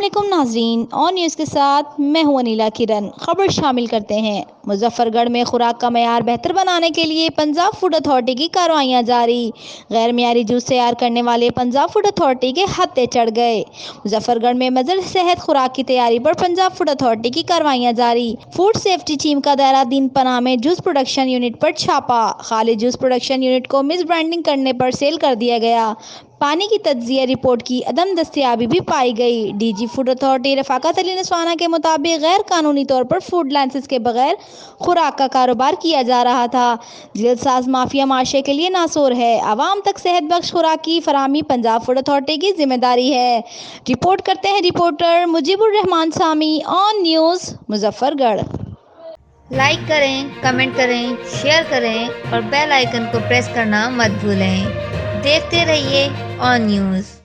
علیکم ناظرین، اور نیوز کے ساتھ میں ہوں انیلا کرن۔ خبر شامل کرتے ہیں۔ مظفر گڑھ میں خوراک کا معیار بہتر بنانے کے لیے پنجاب فوڈ اتھارٹی کی کارروائیاں جاری۔ غیر معیاری جوس تیار کرنے والے پنجاب فوڈ اتھارٹی کے ہتھے چڑھ گئے۔ مظفر گڑھ میں مضر صحت خوراک کی تیاری پر پنجاب فوڈ اتھارٹی کی کارروائیاں جاری۔ فوڈ سیفٹی ٹیم کا دورہ دین پناہ میں جوس پروڈکشن یونٹ پر چھاپا۔ خالص جوس پروڈکشن یونٹ کو مس برانڈنگ کرنے پر سیل کر دیا گیا۔ پانی کی تجزیہ رپورٹ کی عدم دستیابی بھی پائی گئی۔ ڈی جی فوڈ اتھارٹی رفاقت علی نسوانہ کے مطابق غیر قانونی طور پر فوڈ لائسنس کے بغیر خوراک کا کاروبار کیا جا رہا تھا۔ جلد ساز مافیا معاشرے کے لیے ناسور ہے۔ عوام تک صحت بخش خوراک کی فراہمی پنجاب فوڈ اتھارٹی کی ذمہ داری ہے۔ رپورٹ کرتے ہیں رپورٹر مجیب الرحمان سامی، آن نیوز، مظفر گڑھ۔ لائک کریں، کمنٹ کریں، شیئر کریں اور بیل آئیکن کو پریس کرنا مت بھولیں۔ دیکھتے رہیے آن نیوز۔